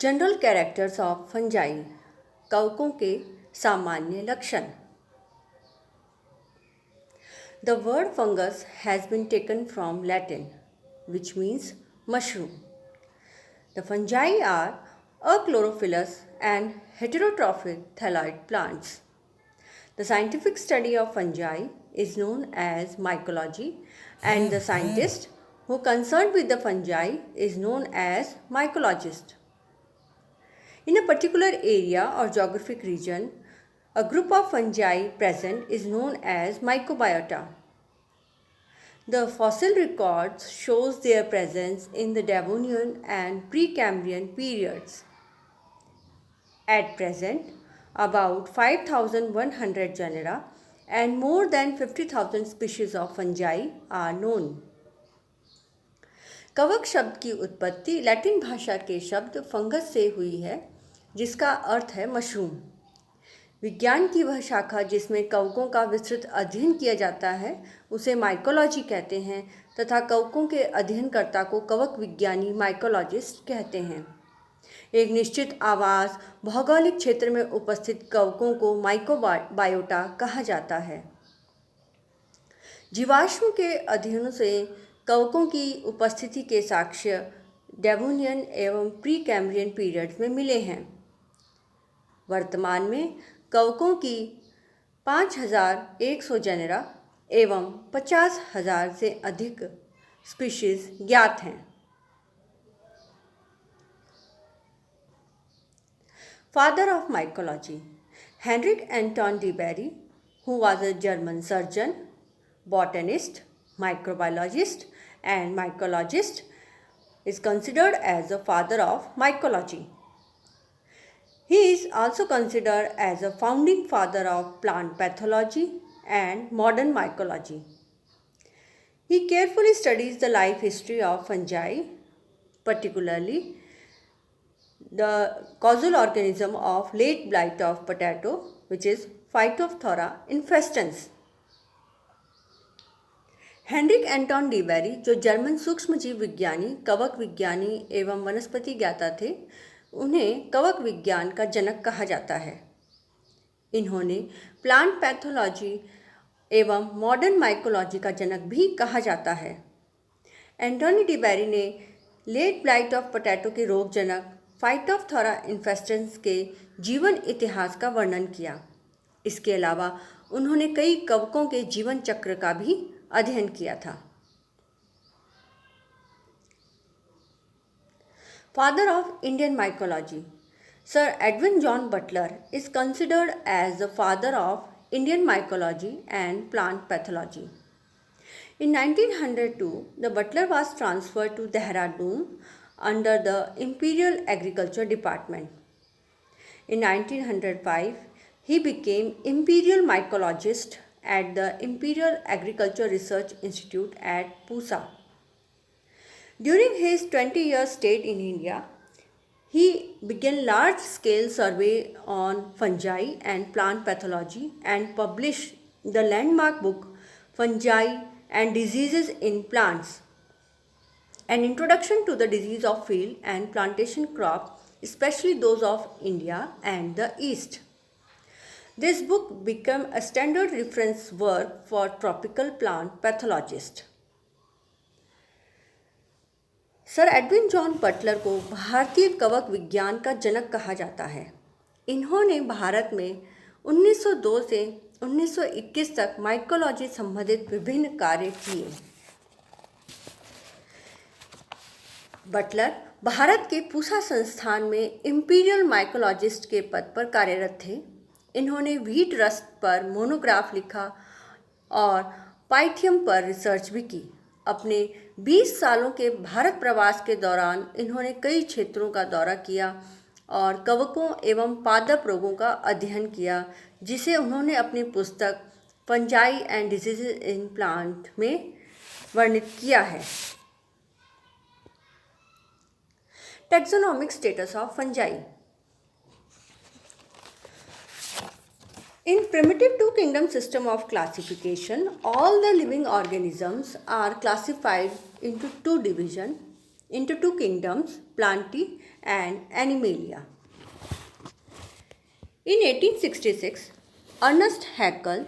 General characters of fungi, कवकों के सामान्य लक्षण। The word fungus has been taken from Latin, which means mushroom. The fungi are achlorophyllous and heterotrophic thalloid plants. The scientific study of fungi is known as mycology, and the scientist who concerned with the fungi is known as mycologist. In a particular area or geographic region, a group of fungi present is known as mycobiota. The fossil records shows their presence in the Devonian and Precambrian periods. At present, about 5,100 genera and more than 50,000 species of fungi are known. कवक शब्द की उत्पत्ति Latin भाषा के शब्द fungus से हुई है, जिसका अर्थ है मशरूम। विज्ञान की वह शाखा जिसमें कवकों का विस्तृत अध्ययन किया जाता है उसे माइकोलॉजी कहते हैं तथा कवकों के अध्ययनकर्ता को कवक विज्ञानी माइकोलॉजिस्ट कहते हैं। एक निश्चित आवास भौगोलिक क्षेत्र में उपस्थित कवकों को माइकोबायोटा कहा जाता है। जीवाश्म के अध्ययनों से कवकों की उपस्थिति के साक्ष्य डेवोनियन एवं प्री कैम्ब्रियन पीरियड्स में मिले हैं। वर्तमान में कवकों की 5,100 जेनेरा एवं 50,000 से अधिक स्पीशीज ज्ञात हैं। Father of mycology, Henrik Anton de Bary, who was a German surgeon, botanist, microbiologist, and mycologist, is considered as the father of mycology. He is also considered as a founding father of plant pathology and modern mycology. He carefully studies the life history of fungi, particularly the causal organism of late blight of potato, which is Phytophthora infestans. Heinrich Anton de Bary, जो German सूक्ष्मजीव विज्ञानी, कवक विज्ञानी एवं वनस्पति ज्ञाता थे, उन्हें कवक विज्ञान का जनक कहा जाता है। इन्होंने प्लांट पैथोलॉजी एवं मॉडर्न माइकोलॉजी का जनक भी कहा जाता है। एंटोनी डी बैरी ने लेट ब्लाइट ऑफ पोटैटो के रोगजनक फाइटोप्थोरा इन्फेस्टेंस के जीवन इतिहास का वर्णन किया। इसके अलावा उन्होंने कई कवकों के जीवन चक्र का भी अध्ययन किया था। Father of Indian mycology, Sir Edwin John Butler is considered as the father of Indian mycology and plant pathology. In 1902, the Butler was transferred to Dehradun under the Imperial Agriculture Department. In 1905, he became Imperial Mycologist at the Imperial Agriculture Research Institute at Pusa. During his 20-year stay in India, he began large-scale survey on fungi and plant pathology and published the landmark book Fungi and Diseases in Plants, an introduction to the disease of field and plantation crop, especially those of India and the East. This book became a standard reference work for tropical plant pathologists. Sir Edwin John Butler को भारतीय कवक विज्ञान का जनक कहा जाता है। इन्होंने भारत में 1902 से 1921 तक माइकोलॉजी संबंधित विभिन्न कार्य किए। बटलर भारत के पूसा संस्थान में इंपीरियल माइकोलॉजिस्ट के पद पर कार्यरत थे। इन्होंने व्हीट रस्ट पर मोनोग्राफ लिखा और पाइथियम पर रिसर्च भी की। अपने 20 सालों के भारत प्रवास के दौरान इन्होंने कई क्षेत्रों का दौरा किया और कवकों एवं पादप रोगों का अध्ययन किया, जिसे उन्होंने अपनी पुस्तक fungi and diseases in plant में वर्णित किया है। Taxonomic status of fungi. In primitive two-kingdom system of classification, all the living organisms are classified into two divisions, into two kingdoms, Plantae and Animalia. In 1866, Ernst Haeckel,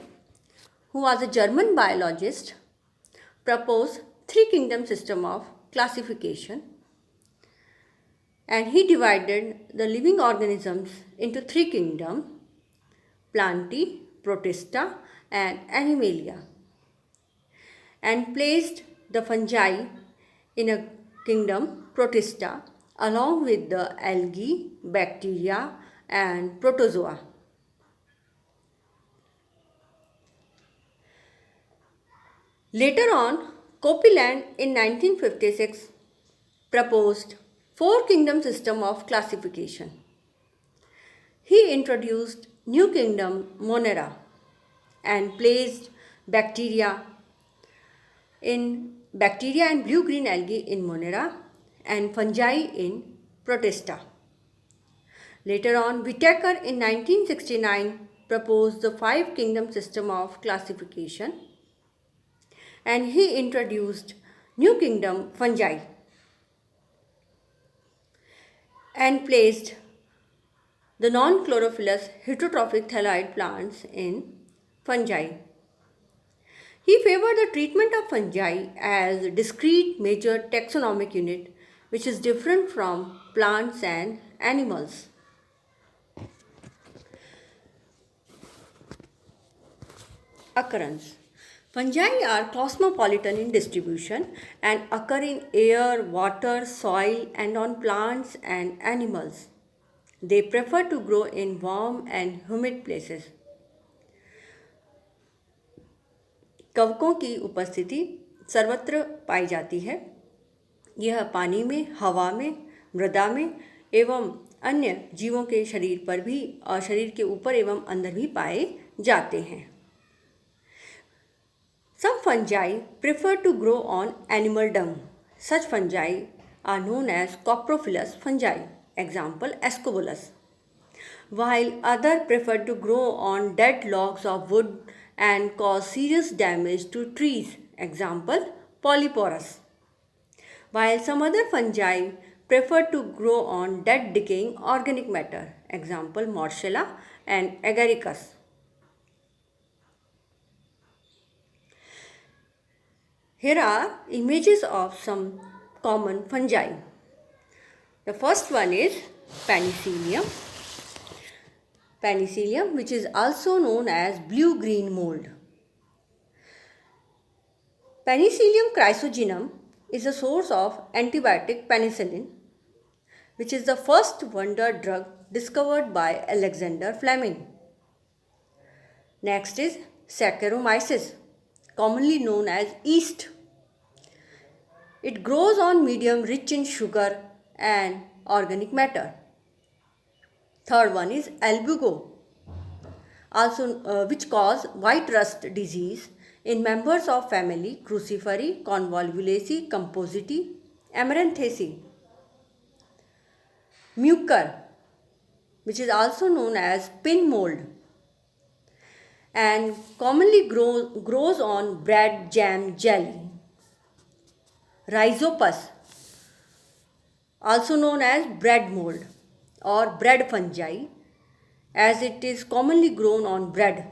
who was a German biologist, proposed three kingdom system of classification, and he divided the living organisms into three kingdoms, Plantae, Protista and Animalia, and placed the fungi in a kingdom Protista along with the algae, bacteria and protozoa. Later on, Copeland in 1956 proposed four kingdom system of classification. He introduced new kingdom Monera and placed bacteria and blue-green algae in Monera and fungi in Protista. Later on, Whittaker in 1969 proposed the five kingdom system of classification, and he introduced new kingdom fungi and placed the non-chlorophyllous heterotrophic thalloid plants in fungi. He favored the treatment of fungi as a discrete major taxonomic unit, which is different from plants and animals. Occurrence. Fungi are cosmopolitan in distribution and occur in air, water, soil and on plants and animals. They prefer to grow in warm and humid places. कवकों की उपस्थिति सर्वत्र पाई जाती है। यह पानी में, हवा में, मृदा में एवं अन्य जीवों के शरीर पर भी और शरीर के ऊपर एवं अंदर भी पाए जाते हैं। Some fungi prefer to grow on animal dung. Such fungi are known as coprophilous fungi, example Ascobolus, while others prefer to grow on dead logs of wood and cause serious damage to trees, example Polyporus, while some other fungi prefer to grow on dead decaying organic matter, example Morchella and Agaricus. Here are images of some common fungi. The first one is Penicillium. Penicillium, which is also known as blue-green mold. Penicillium chrysogenum is a source of antibiotic penicillin, which is the first wonder drug discovered by Alexander Fleming. Next is Saccharomyces, commonly known as yeast. It grows on medium rich in sugar and organic matter. Third one is Albugo, also which cause white rust disease in members of family Cruciferae, Convolvulaceae, Compositae, Amaranthaceae. Mucor, which is also known as pin mold and commonly grows on bread, jam, jelly. Rhizopus, also known as bread mold or bread fungi, as it is commonly grown on bread.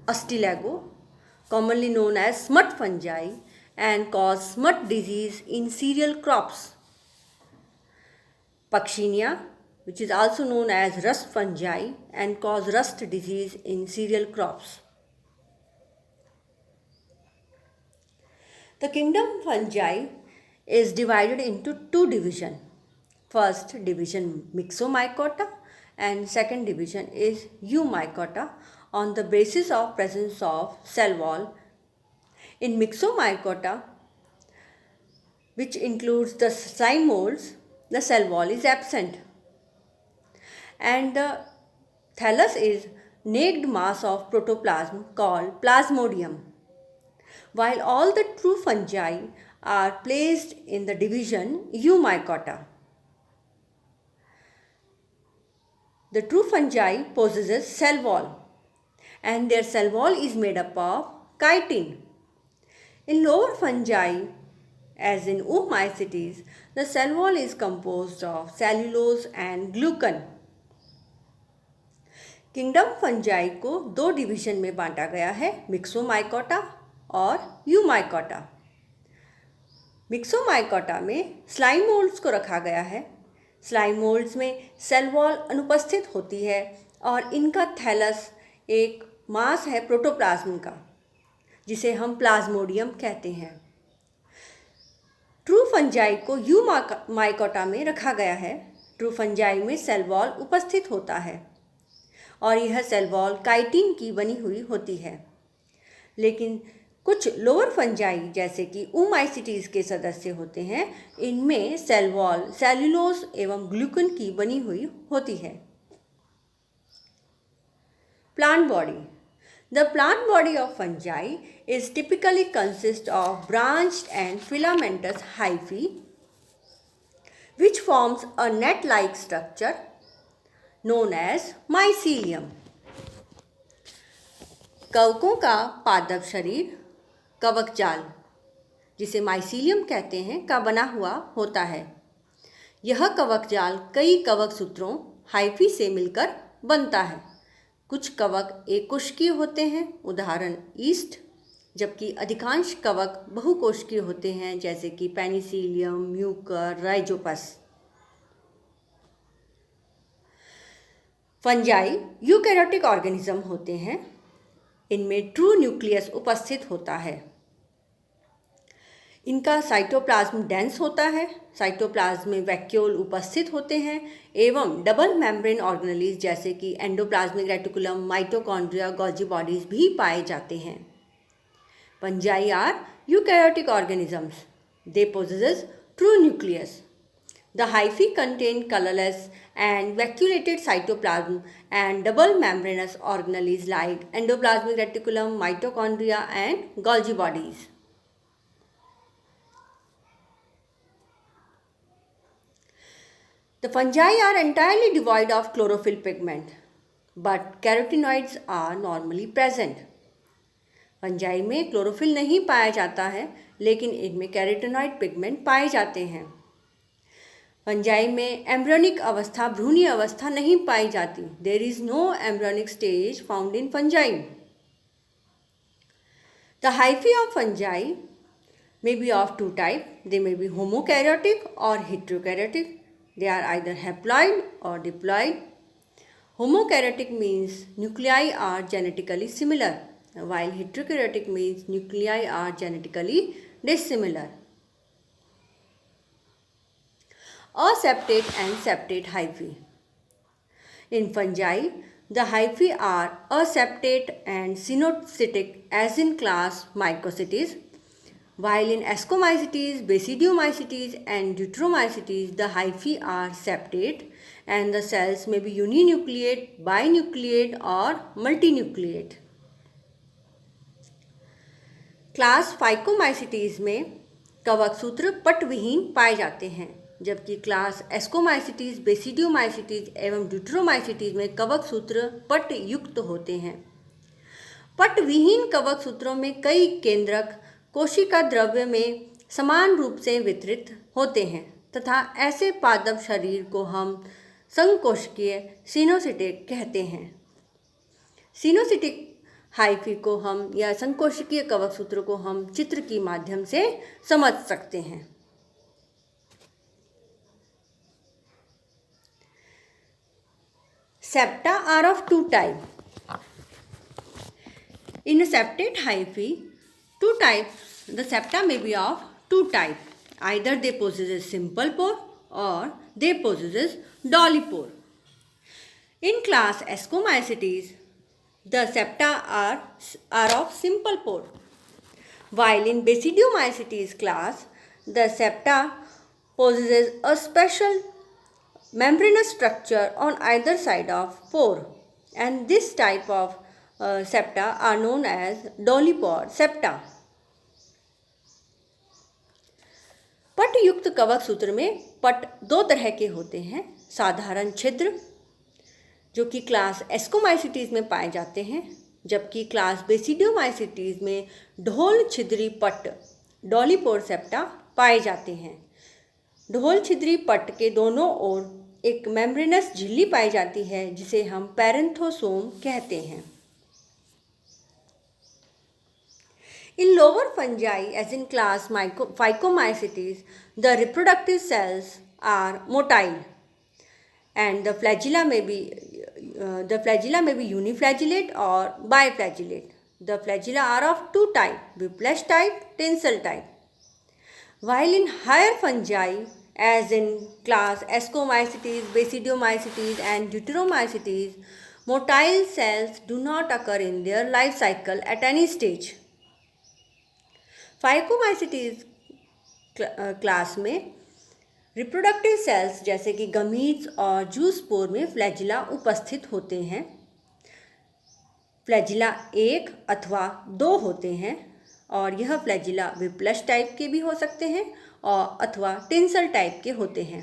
Astilago, commonly known as smut fungi and cause smut disease in cereal crops. Puccinia, which is also known as rust fungi and cause rust disease in cereal crops. The kingdom fungi is divided into two divisions. First division Myxomycota and second division is Eumycota on the basis of presence of cell wall. In Myxomycota, which includes the slime molds, the cell wall is absent and the thallus is naked mass of protoplasm called plasmodium, while all the true fungi are placed in the division Eumycota. The true fungi possesses cell wall and their cell wall is made up of chitin. In lower fungi As in oomycetes, the cell wall is composed of cellulose and glucan. Kingdom fungi को दो division में बांटा गया है, मिक्सोमाइकोटा और यूमाइकोटा। मिक्सोमाइकोटा में slime moulds को रखा गया है। स्लाइम मोल्ड्स में सेल वॉल अनुपस्थित होती है और इनका थैलस एक मास है प्रोटोप्लाज्म का, जिसे हम प्लाज्मोडियम कहते हैं। ट्रू फंजाई को यूमाइकोटा में रखा गया है। ट्रू फंजाई में सेल वॉल उपस्थित होता है और यह सेल वॉल काइटिन की बनी हुई होती है। लेकिन कुछ लोअर फंजाई जैसे कि ओमाइसिटीज के सदस्य होते हैं, इनमें सेल वॉल सेल्यूलोज एवं ग्लूकन की बनी हुई होती है। Plant body. The plant body of fungi is typically consist of branched and filamentous hyphae, which forms a net-like structure known as mycelium. कवकों का पादप शरीर कवक जाल, जिसे माइसीलियम कहते हैं, का बना हुआ होता है। यह कवक जाल कई कवक सूत्रों हाइफी से मिलकर बनता है। कुछ कवक एककोशिकीय होते हैं, उदाहरण ईस्ट, जबकि अधिकांश कवक बहुकोशिकीय होते हैं, जैसे कि Penicillium, Mucor, Rhizopus. Fungi eukaryotic organism होते हैं। इनमें ट्रू न्यूक्लियस उपस्थित होता है। इनका साइटोप्लाज्म डेंस होता है। साइटोप्लाज्म में वैक्यूल उपस्थित होते हैं एवं डबल मेम्ब्रेन ऑर्गेनेलीज जैसे कि endoplasmic reticulum, mitochondria, Golgi bodies भी पाए जाते हैं। Fungi are eukaryotic organisms. They possess true nucleus. The hyphae contain colorless and vacuolated cytoplasm and double membranous organelles like endoplasmic reticulum, mitochondria and Golgi bodies. The fungi are entirely devoid of chlorophyll pigment, but carotenoids are normally present. Fungi में chlorophyll नहीं पाया जाता है, लेकिन इनमें carotenoid pigment पाए जाते हैं। फंजाई में एम्ब्रियोनिक अवस्था, भ्रूणीय अवस्था नहीं पाई जाती। There is no embryonic stage found in fungi. The hyphae of fungi may be of two types. They may be homokaryotic or heterokaryotic. They are either haploid or diploid. Homokaryotic means nuclei are genetically similar, while heterokaryotic means nuclei are genetically dissimilar. Aseptate and septate hyphae. In fungi, the hyphae are aseptate and synoptic as in class Mycositis, while in Ascomycetes, Basidiomycetes and Deuteromycetes, the hyphae are septate and the cells may be uninucleate, binucleate or multinucleate. Class phycomycetes में कवक सूत्र पटविहीन पाए जाते हैं, जबकि class ascomycetes, basidiomycetes एवं deuteromycetes में कवक सूत्र पट युक्त होते हैं। पटविहीन कवक सूत्रों में कई केंद्रक कोशिका द्रव्य में समान रूप से वितरित होते हैं तथा ऐसे पादप शरीर को हम संकोशिकीय सिनोसिटिक कहते हैं। सिनोसिटिक हाइफी को हम या संकोशिकीय कवक सूत्र को हम चित्र के माध्यम से समझ सकते हैं। Septa are of two types. In a septate hyphae, two types. The septa may be of two types. Either they possess simple pore or they possess dolipore. In class Ascomycetes, the septa are of simple pore, while in Basidiomycetes class, the septa possesses a special membranous structure on either side of pore, and this type of septa are known as dolipore septa. पट युक्त कवक सूत्र में पट दो तरह के होते हैं। साधारण छिद्र जो कि क्लास एस्कोमाइसिटीज में पाए जाते हैं, जबकि क्लास बेसिडियोमाइसिटीज में ढोल छिद्री पट डॉलीपोर सेप्टा पाए जाते हैं। ढोल छिद्री पट्ट के दोनों ओर एक मेम्ब्रेनस झिल्ली पाई जाती है जिसे हम पैरेंथोसोम कहते हैं। In lower fungi, as in class Phycomycetes, the reproductive cells are motile, and the flagella may be uniflagellate or biflagellate. The flagella are of two types: whiplash type, tensile type. While in higher fungi, as in class Ascomycetes, Basidiomycetes, and Deuteromycetes, motile cells do not occur in their life cycle at any stage. Phycomycetes class में reproductive cells जैसे कि gametes और zoospore में flagella उपस्थित होते हैं। Flagella एक अथवा दो होते हैं और यह फ्लैजिला विप्लश टाइप के भी हो सकते हैं और अथवा टेंसल टाइप के होते हैं।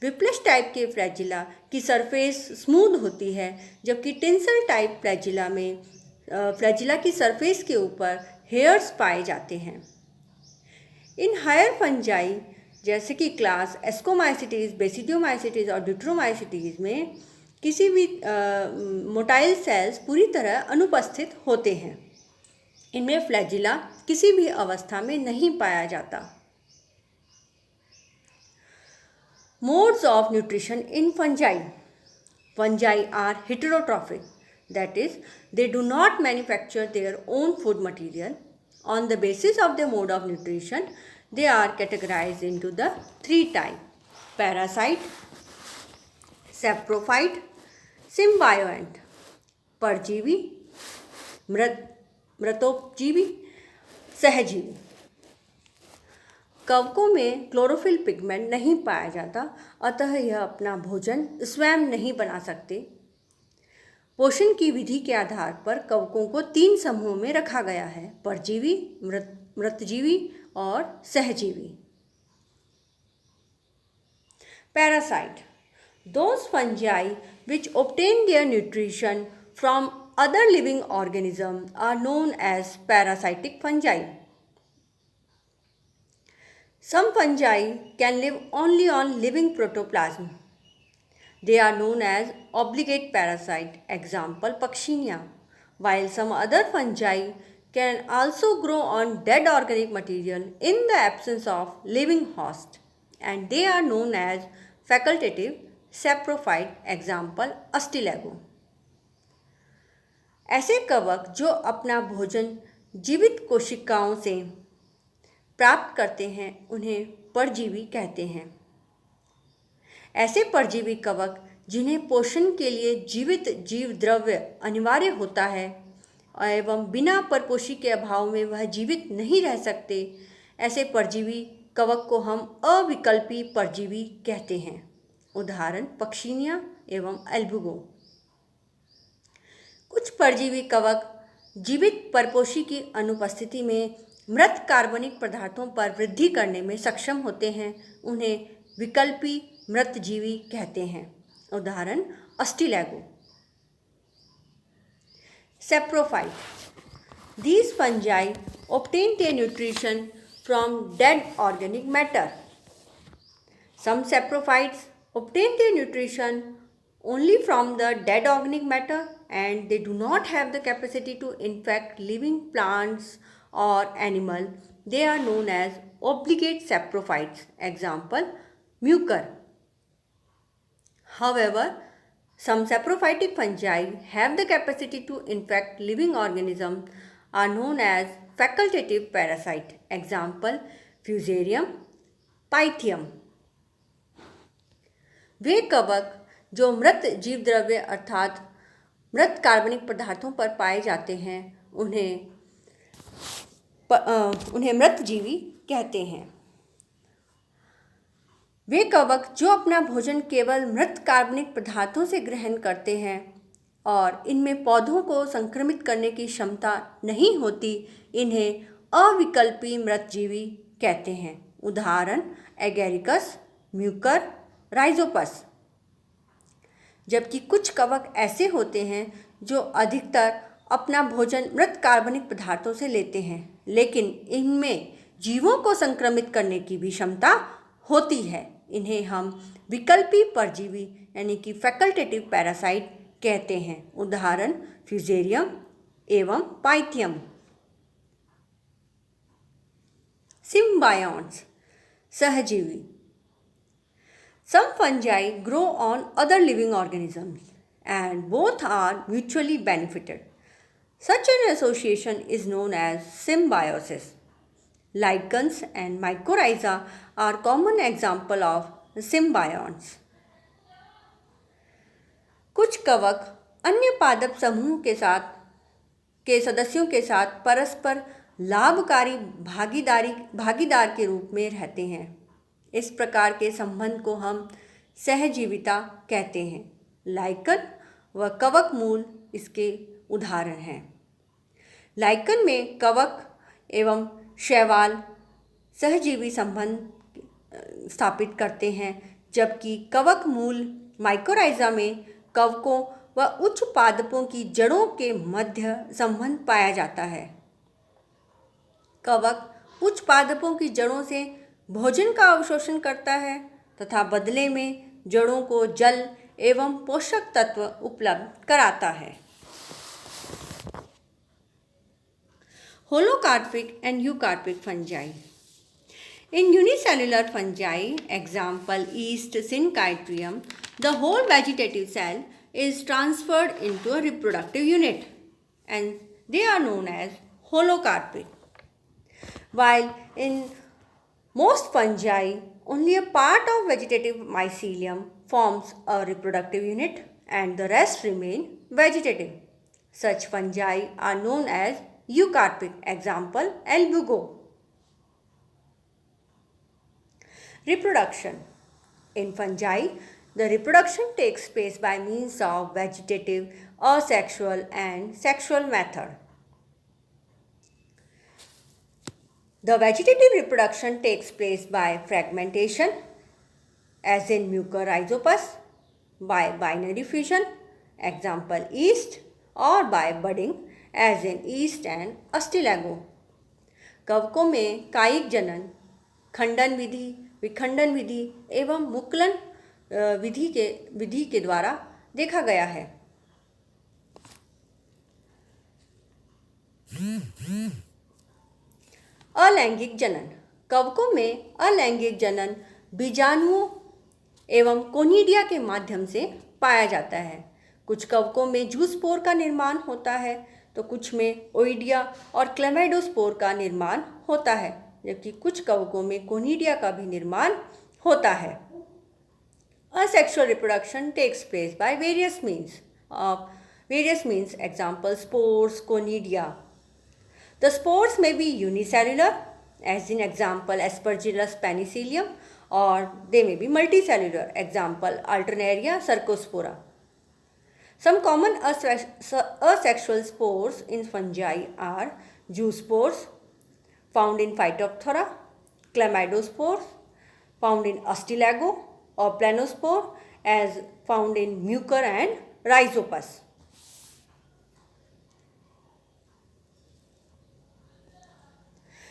विप्लश टाइप के फ्लैजिला की सरफेस स्मूथ होती है, जबकि टेंसल टाइप फ्लैजिला में फ्लैजिला की सरफेस के ऊपर हेयर्स पाए जाते हैं। इन हायर फंजाई जैसे कि क्लास एस्कोमाइसिटीज, बेसिडियोमाइसिटीज और ड्यूट्रोमाइसिटीज में किसी भी मोटाइल सेल्स पूरी तरह अनुपस्थित होते हैं। इनमें फ्लैजिला किसी भी अवस्था में नहीं पाया जाता। Modes of nutrition in fungi. Fungi are heterotrophic, that is, they do not manufacture their own food material. On the basis of their mode of nutrition, they are categorized into the three types: parasite, saprophyte, symbiote. परजीवी, मृतोपजीवी, सहजीवी। कवकों में chlorophyll pigment नहीं पाया जाता, अतः यह अपना भोजन स्वयं नहीं बना सकते। पोषण की विधि के आधार पर कवकों को तीन समूहों में रखा गया है: परजीवी, मृतजीवी और सहजीवी। Parasite, those fungi which obtain their nutrition from other living organisms are known as parasitic fungi. Some fungi can live only on living protoplasm. They are known as obligate parasite, example Puccinia, while some other fungi can also grow on dead organic material in the absence of living host, and they are known as facultative saprophyte, example Astilago. ऐसे कवक जो अपना भोजन जीवित कोशिकाओं से प्राप्त करते हैं उन्हें परजीवी कहते हैं। ऐसे परजीवी कवक जिन्हें पोषण के लिए जीवित जीव द्रव्य अनिवार्य होता है एवं बिना परपोषी के अभाव में वह जीवित नहीं रह सकते, ऐसे परजीवी कवक को हम अविकल्पी परजीवी कहते हैं। उदाहरण पक्शिनिया एवं एल्बुगो। कुछ परजीवी कवक जीवित परपोषी की अनुपस्थिति में मृत कार्बनिक पदार्थों पर वृद्धि करने में सक्षम होते हैं, उन्हें विकल्पी मृतजीवी कहते हैं। उदाहरण Ustilago. Saprophyte. These fungi obtain their nutrition from dead organic matter. Some saprophytes obtain their nutrition only from the dead organic matter, and they do not have the capacity to infect living plants or animal. They are known as obligate saprophytes. Example, mucor. However, some saprophytic fungi have the capacity to infect living organisms, are known as facultative parasite. Example, Fusarium, Pythium. वे कवक जो मृत जीव द्रव्य अर्थात मृत कार्बनिक पदार्थों पर पाए जाते हैं उन्हें मृतजीवी कहते हैं। वे कवक जो अपना भोजन केवल मृत कार्बनिक पदार्थों से ग्रहण करते हैं और इनमें पौधों को संक्रमित करने की क्षमता नहीं होती, इन्हें अविकल्पी मृतजीवी कहते हैं। उदाहरण एगेरिकस, म्यूकर, राइजोपस। जबकि कुछ कवक ऐसे होते हैं जो अधिकतर अपना भोजन मृत कार्बनिक पदार्थों से लेते हैं, लेकिन इनमें जीवों को संक्रमित करने की भी क्षमता होती है। इन्हें हम विकल्पी परजीवी यानी कि फैकल्टेटिव पैरासाइट कहते हैं। उदाहरण फ्यूजेरियम एवं पाइथियम। सिम्बायोन्ट्स सहजीवी। Some fungi grow on other living organisms and both are mutually benefited. Such an association is known as symbiosis. Lichens and mycorrhiza are common example of symbionts. कुछ कवक अन्य पादप समूह के सदस्यों के साथ परस्पर लाभकारी भागीदार के रूप में रहते हैं। इस प्रकार के संबंध को हम सहजीविता कहते हैं। लाइकन व कवक मूल इसके उदाहरण हैं। लाइकन में कवक एवं शैवाल सहजीवी संबंध स्थापित करते हैं, जबकि कवक मूल माइकोराइजा में कवकों व उच्च पादपों की जड़ों के मध्य संबंध पाया जाता है। कवक उच्च पादपों की जड़ों से भोजन का अवशोषण करता है तथा बदले में जड़ों को जल एवं पोषक तत्व उपलब्ध कराता है। Holocarpic and eucarpic fungi. In unicellular fungi, example yeast syncytium, the whole vegetative cell is transferred into a reproductive unit and they are known as holocarpic. While in most fungi, only a part of vegetative mycelium forms a reproductive unit and the rest remain vegetative. Such fungi are known as eucarpic. Example, albugo. Reproduction. In fungi, the reproduction takes place by means of vegetative, asexual and sexual method. The vegetative reproduction takes place by fragmentation, as in Mucorrhizopus, by binary fission, example yeast, or by budding, as in yeast and Astilago. कवकों में कायिक जनन, खंडन विधि, विखंडन विधि एवं मुकुलन विधि के द्वारा देखा गया है। अलैंगिक जनन। कवकों में अलैंगिक जनन बीजाणुओं एवं कोनिडिया के माध्यम से पाया जाता है। कुछ कवकों में जूस्पोर का निर्माण होता है तो कुछ में ओइडिया और क्लेमाइडोस्पोर का निर्माण होता है, जबकि कुछ कवकों में कोनिडिया का भी निर्माण होता है। Asexual reproduction takes place by various means, example spores, conidia. The spores may be unicellular, as in example Aspergillus penicillium, or they may be multicellular, example Alternaria cercospora. Some common asexual spores in fungi are zoospores, found in Phytophthora, chlamydospores, found in Astilago, or planospore, as found in Mucor and Rhizopus.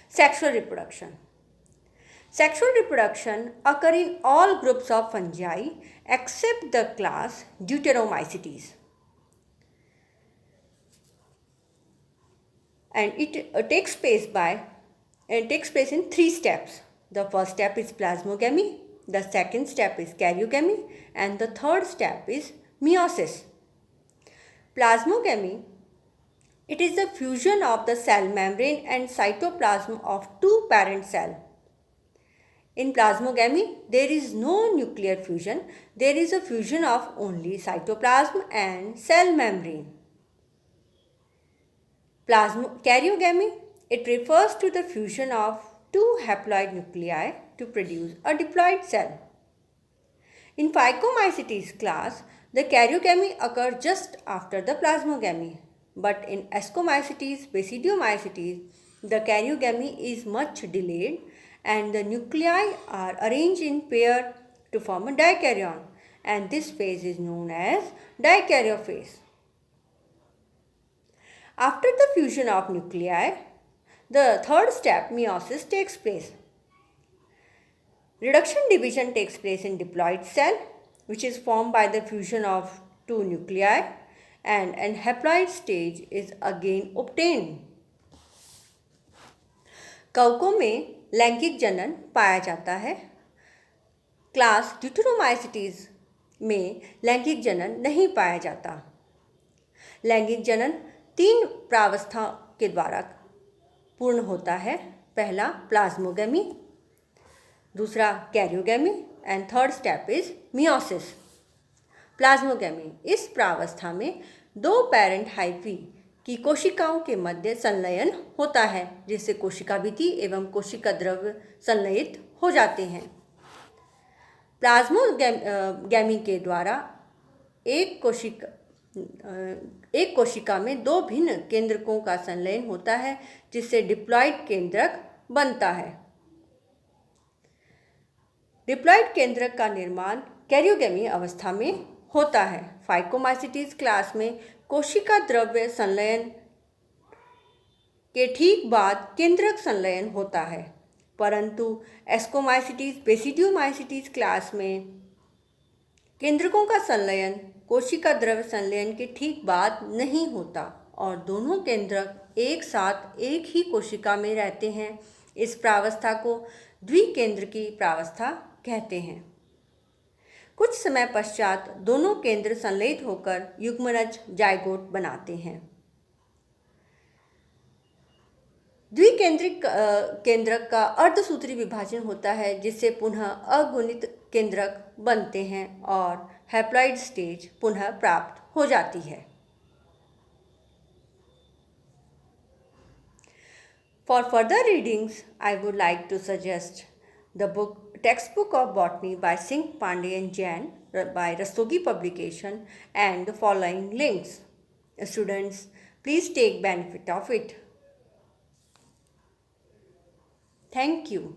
Sexual reproduction. Sexual reproduction occur in all groups of fungi except the class Deuteromycetes. And it takes place in 3 steps. The first step is plasmogamy, the second step is karyogamy, and the third step is meiosis. Plasmogamy, it is the fusion of the cell membrane and cytoplasm of 2 parent cells. In plasmogamy, there is no nuclear fusion, there is a fusion of only cytoplasm and cell membrane. Karyogamy, it refers to the fusion of 2 haploid nuclei to produce a diploid cell. In Phycomycetes class, the karyogamy occurs just after the plasmogamy, but in Ascomycetes, Basidiomycetes, the karyogamy is much delayed and the nuclei are arranged in pair to form a dikaryon, and this phase is known as dikaryophase. After the fusion of nuclei, The third step, meiosis, takes place. Reduction division takes place in diploid cell, which is formed by the fusion of two nuclei, and an haploid stage is again obtained. कवकों में लैंगिक जनन पाया जाता है. Class deuteromycetes में लैंगिक जनन नहीं पाया जाता. लैंगिक जनन 3 प्रावस्था के द्वारा पूर्ण होता है. पहला प्लाज्मोगेमी, दूसरा karyogamy and third step is meiosis. Plasmogamy, इस प्रावस्था में 2 पेरेंट हाइफी की कोशिकाओं के मध्य संलयन होता है, जिससे कोशिका भित्ति एवं कोशिका द्रव्य संलयित हो जाते हैं. प्लाज्मोगेमी के द्वारा एक कोशिका में 2 भिन्न केंद्रकों का संलयन होता है, जिससे डिप्लॉइड केंद्रक बनता है. डिप्लॉइड केंद्रक का निर्माण कैरियोगेमी अवस्था में होता है. फाइकोमाइसिटीज क्लास में कोशिका द्रव्य संलयन के ठीक बाद केंद्रक संलयन होता है, परंतु एस्कोमाइसिटीज बेसिडियोमाइसिटीज क्लास में केंद्रकों का संलयन कोशिका द्रव्य संलयन के ठीक बाद नहीं होता और दोनों केंद्रक एक साथ एक ही कोशिका में रहते हैं. इस प्रावस्था को द्विकेंद्रकी प्रावस्था कहते हैं. कुछ समय पश्चात दोनों केंद्र संलयित होकर युग्मनज जाइगोट बनाते हैं. द्विकेंद्रिक केंद्रक का अर्धसूत्री विभाजन होता है, जिससे पुनः अगुणित केंद्रक बनते हैं और हैप्लॉइड स्टेज पुनः प्राप्त हो जाती है. For further readings, I would like to suggest the textbook of botany by Singh, Pandey and Jain by Rastogi publication and the following links. Students, please take benefit of it. Thank you.